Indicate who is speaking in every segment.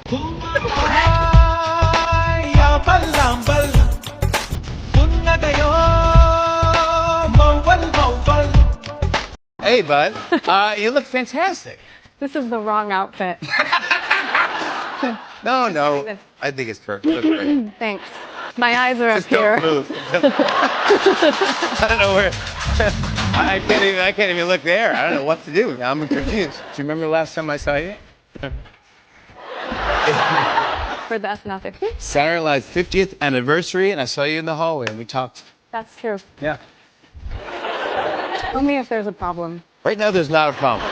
Speaker 1: Hey, bud. You look fantastic.
Speaker 2: This is the wrong outfit.
Speaker 1: No. I think it's perfect. Looks great.
Speaker 2: Thanks. My eyes are
Speaker 1: Just
Speaker 2: up here.
Speaker 1: don't move. I don't know where. I can't even look there. I don't know what to do. I'm confused. Do you remember the last time I saw you?
Speaker 2: For the ethnotic.
Speaker 1: Saturday Night Live's 50th anniversary, and I saw you in the hallway, and we talked.
Speaker 2: That's true.
Speaker 1: Yeah.
Speaker 2: Tell me if there's a problem.
Speaker 1: Right now, there's not a problem.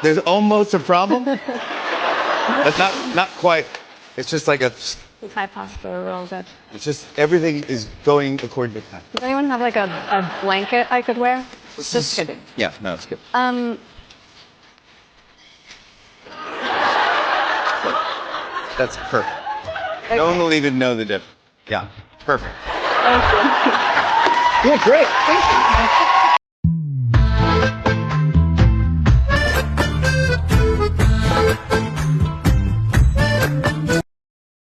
Speaker 1: There's almost a problem, but not quite. It's just like
Speaker 2: High pasta rolls.
Speaker 1: it's just everything is going according to plan.
Speaker 2: Does anyone have like a blanket I could wear? Just kidding.
Speaker 1: Yeah, no, it's good. That's perfect.
Speaker 2: Okay.
Speaker 1: No one will even know the difference. Yeah, perfect.
Speaker 2: Thank you.
Speaker 1: You look great. Thank you.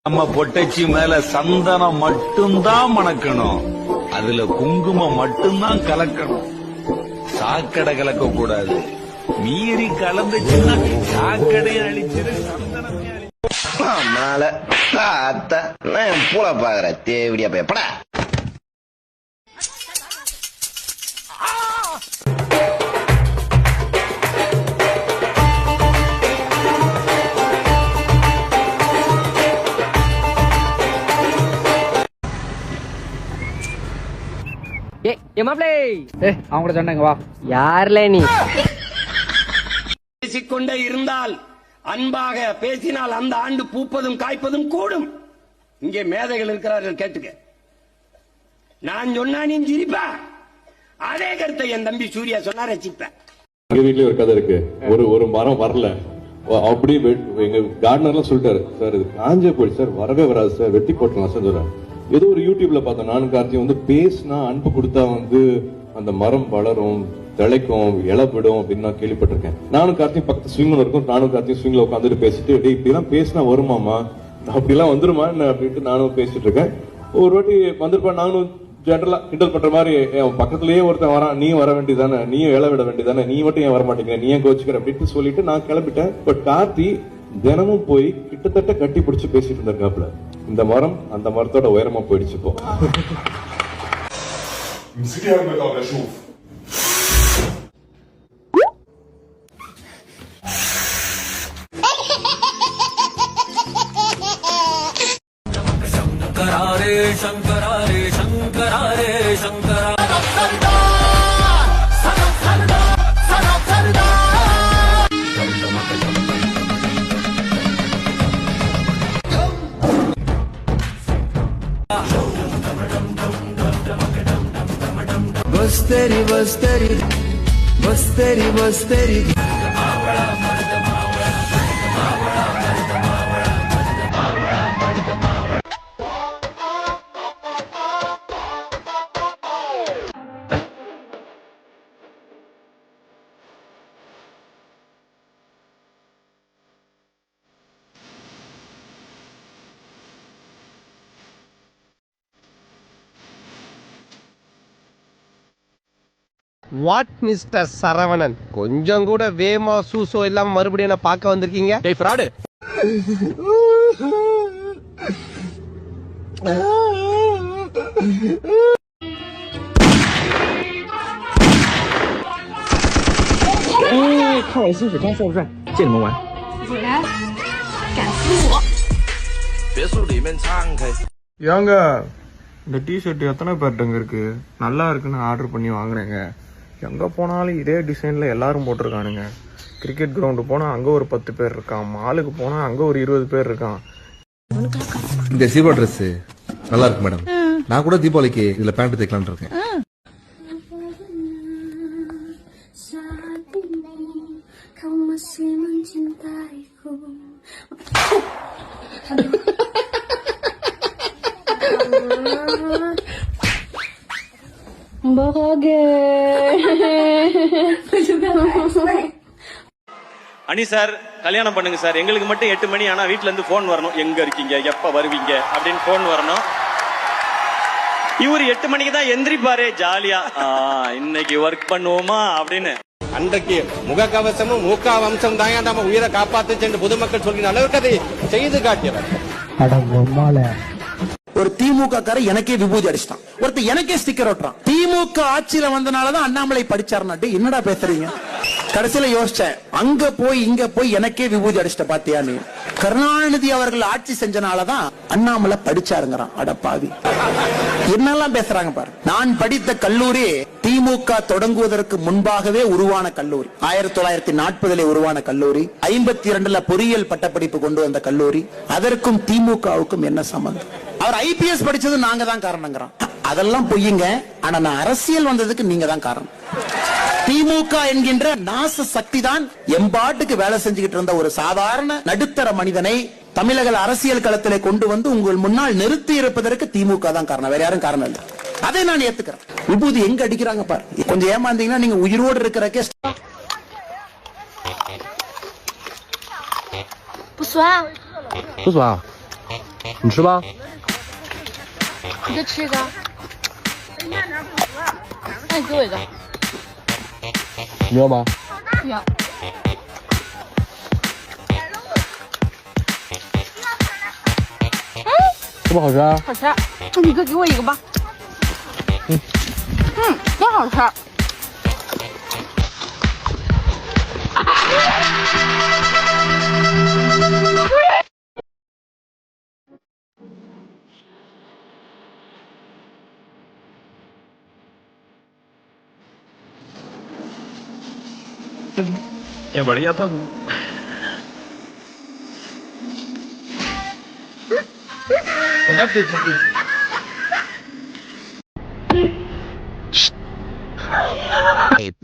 Speaker 3: நம்ம பொட்டச்சி மேல சந்தனம் மட்டும்தான் மணக்கணும், அதுல குங்குமம் மட்டும்தான் கலக்கணும். சாக்கடை கலக்க கூடாது. மீறி கலந்துச்சுன்னா சாக்கடையை அழிச்சிரு, சந்தனத்தை
Speaker 4: நான் பூல பாக்குற தேவடியா போயப்படா.
Speaker 5: அவங்க கூட சொன்னாங்க வா. யாருல நீ?
Speaker 6: பேசிக்கொண்டே இருந்தால், அன்பாக பேசினால் அந்த ஆண்டு பூப்பதும் காய்ப்பதும் கூடும். இங்கே மேதைகள் இருக்கிறார்கள், கேட்டுக்க. நான் சொன்னா நீ சிரிப்ப. அதே கருத்தை என் தம்பி சூர்யா சொன்னா ரசிப்பேன்.
Speaker 7: எங்க வீட்லயே ஒரு கதை இருக்கு. ஒரு மரம் வரல, அப்படியே எங்க கார்டனர்லாம் சொல்லிட்டாரு, சார் இது காஞ்சே போயிடுச்சு சார், வரவே வராது சார், வெட்டி போட்டலாம் சார் சொல்றாரு. ஏதோ ஒரு யூடியூப்ல பார்த்தேன், நானும் கார்த்தியும் வந்து பேசினா அன்பு கொடுத்தா வந்து அந்த மரம் வளரும், திளைக்கும், இழப்பிடும் அப்படின்னு நான் கேள்விப்பட்டிருக்கேன். நானும் கார்த்தியும் பக்கத்து ஸ்விங்ல இருக்கும், நானும் கார்த்தியும் ஸ்விங்ல உட்காந்துட்டு பேசிட்டு, டே இப்படிலாம் பேசினா வருமாமா, அப்படிலாம் வந்துருமா அப்படின்ட்டு நானும் பேசிட்டு இருக்கேன். ஒரு வாட்டி வந்திருப்பா, நானும் ஜென்ரலா கிண்டல் பண்ற மாதிரி, பக்கத்துலயே ஒருத்தன் வரான், நீயும் வர வேண்டியதானே, நீயும் இழ விட வேண்டியதானே, நீ மட்டும் ஏன் வர மாட்டேங்கிற, நீ ஏன் கோச்சுக்கிற அப்படின்னு சொல்லிட்டு நான் கிளம்பிட்டேன். பட் கார்த்தி தினமும் போய் கிட்டத்தட்ட கட்டி பிடிச்சு பேசிட்டு இருந்திருக்காப்ல. இந்த மரம் அந்த மரத்தோட உயரமா போயிடுச்சு இப்போ.
Speaker 3: சங்கராரே சங்கராரே சங்கராரே சங்கரா.
Speaker 8: बस्तरी बस्तरी बस्तरी बस्तरी
Speaker 9: வாட் மிஸ்டர் சரவணன், கொஞ்சம் கூட வேமா சூசோ இல்லாம மறுபடியும் என்ன பார்க்க வந்திருக்கீங்க?
Speaker 5: டேய் ஃப்ராடு.看我新水装帅不帅？借你们玩。
Speaker 2: 来，敢撕我！
Speaker 3: 别墅里面敞开。
Speaker 10: ஏங்க இந்த டிஷர்ட் எத்தனை பேர்ட்டுங்க இருக்கு, நல்லா இருக்குன்னு ஆர்டர் பண்ணி வாங்குறேங்க. எங்கே போனாலும் இதே டிசைனில் எல்லாரும் போட்டிருக்கானுங்க. கிரிக்கெட் கிரவுண்டு போனால் அங்கே ஒரு 10 பேர் இருக்கான், மாலுக்கு போனால் அங்கே ஒரு 20 பேர் இருக்கான்.
Speaker 11: இந்த சீரோ ட்ரெஸ் நல்லா இருக்கு மேடம், நான் கூட தீபாவளிக்கு இதில் பேண்ட் தைக்கலான்னு இருக்கேன்.
Speaker 12: அனி சார் கல்யாணம் பண்ணுங்க சார், எங்களுக்கு மட்டும் 8 மணி ஆனா வீட்டுல இருந்து போன் வரணும், எங்க இருக்கீங்க எப்ப வருவீங்க அப்படின்னு போன் வரணும். இவரு 8 மணிக்கு தான் எந்திரிப்பாரு ஜாலியா, இன்னைக்கு ஒர்க் பண்ணுவோமா அப்படின்னு.
Speaker 1: அன்றைக்கு முகக்கவசமும் மூக்காவம்சம் தான் நம்ம உயிரை காப்பாத்து சென்று பொதுமக்கள் சொல்கிற அளவுக்கு அதை செய்து காட்டியவர்.
Speaker 6: ஒரு திமுக கார எனக்கே விபூதி அடிச்சிட்டான், ஒருத்தர் எனக்கே ஸ்டிக்கர் ஒட்டுறான். திமுக ஆட்சியில வந்தனாலதான் அண்ணாமலை படிச்சாருனாட்டு என்னடா பேசுறீங்க? கடைசியில யோசிச்சேன், அங்க போய் இங்க போய் எனக்கே விபூதி அடிச்சிட்ட பாத்தியா நீ? கருணாநிதி அவர்கள் ஆட்சி செஞ்சனாலதான் அண்ணாமலை படிச்சாருங்கிறான். அட பாவி, என்னெல்லாம் பேசுறாங்க பாரு. நான் படித்த கல்லூரி திமுக தொடங்குவதற்கு முன்பாகவே உருவான கல்லூரி. 1940 உருவான கல்லூரி. 52 பொறியியல் பட்டப்படிப்பு கொண்டு வந்த கல்லூரி. அதற்கும் திமுகவுக்கும் என்ன சம்பந்தம்? அவர் ஐபிஎஸ் படிச்சது நாங்க தான் காரணங்கிறான். அதெல்லாம் பொய்யுங்க. ஆனா நான் அரசியல் வந்ததுக்கு நீங்க தான் காரணம். திமுக என்கின்ற நாச சக்தி தான் எம்பாட்டுக்கு வேலை செஞ்சுக்கிட்டு இருந்த ஒரு சாதாரண நடுத்தர மனிதனை தமிழக அரசியல் களத்திலே கொண்டு வந்து உங்கள் முன்னால் நிறுத்தி இருப்பதற்கு திமுக தான் காரணம், வேற யாரும் காரணம் இல்லை. அதை நான் ஏத்துக்கிறேன். விபூதி எங்க அடிக்கிறாங்க பாரு. கொஞ்சம் ஏமாந்தீங்கன்னா நீங்க உயிரோடு இருக்கிறக்கே.
Speaker 2: 不酸，
Speaker 9: 不爽，你吃吧。
Speaker 2: 你再吃一个。那你给我一个。
Speaker 9: 你要吗？
Speaker 2: 要。
Speaker 9: 这么好吃啊？
Speaker 2: 好吃。那你哥给我一个吧。真好吃。
Speaker 10: ये बढ़िया था.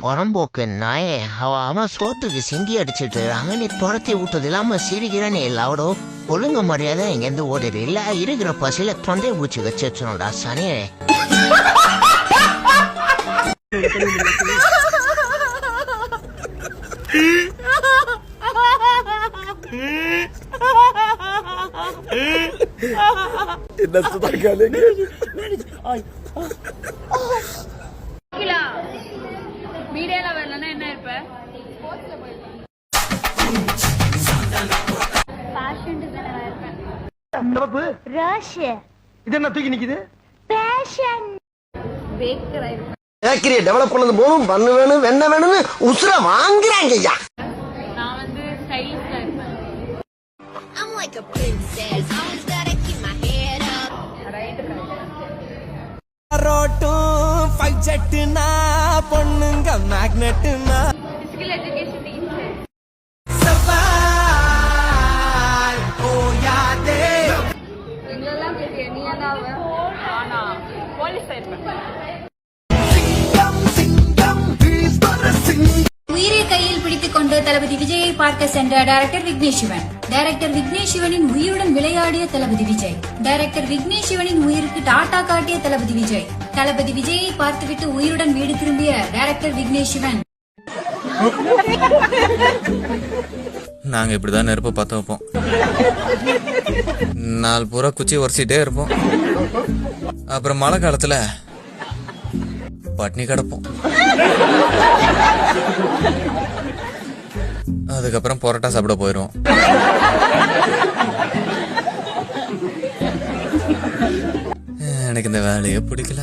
Speaker 13: புறம்போக்கு நாயே, அவன் சோத்துக்கு சிந்தி அடிச்சுட்டு அங்கே துரத்தி விட்டது இல்லாம சிரிக்கிறேன்னு எல்லாவோட ஒழுங்கு மரியாதை இங்கேருந்து ஓடிடு. இல்ல இருக்கிற பசியில தொண்டை பூச்சி வச்சுடா சனியே.
Speaker 6: என்ன சுதா கேளுங்க.
Speaker 2: மீடியால வரலன்னா என்ன இருப்ப? ஃபேஷன் டிசைனரா இருப்பேன். ரஷ்.
Speaker 6: இது என்ன தூக்கி நிக்குது?
Speaker 2: ஃபேஷன் பேக்கரா இருப்பேன்.
Speaker 6: பேக்கரியை டெவலப் பண்ணது போதும் பண்ணு வேணும் வெண்ண வேணும்னு உசுர வாங்குறாங்க ஐயா.
Speaker 2: நான் வந்து ஸ்டைலிஷ்டா இருப்பேன்.
Speaker 14: I'm like a princess, always gotta keep my head up.
Speaker 2: Right correct.
Speaker 8: ரோட்டும் ஃபைஜெட்னா பொண்ணுங்க மேக்னெட்னா
Speaker 2: பிசிக்கல் எஜுகேஷன் டீச்சர்.
Speaker 8: சவால் ஓயாதே.
Speaker 2: எங்களெல்லாம் கேட்டியா நீ என்னவா? ஆனா போலீஸ் இருப்பேன்.
Speaker 14: உயிரை கையில் பிடித்துக் கொண்டு தளபதி விஜயை பார்க்க சென்ற டைரக்டர் விக்னேஷ் சிவன். டைரக்டர் விக்னேஷ் சிவனின் உயிருடன் விளையாடிய தளபதி விஜய். டைரக்டர் விக்னேஷ் சிவனின் உயிருக்கு டாடா காட்டிய தளபதி விஜய். தளபதி விஜயை பார்த்துவிட்டு உயிருடன் வீடு திரும்பிய டைரக்டர் விக்னேஷ் சிவன்.
Speaker 15: நாங்க இப்படிதான் நெருப்பு பத்த வைப்போம். நாலு பூரா குச்சி உரசிட்டே இருப்போம். அப்புறம் மழை காலத்துல பட்னி கிடப்போம். அதுக்கப்புறம் பரோட்டா சாப்பிட போயிடுவோம். எனக்கு இந்த வேலையே பிடிக்கல.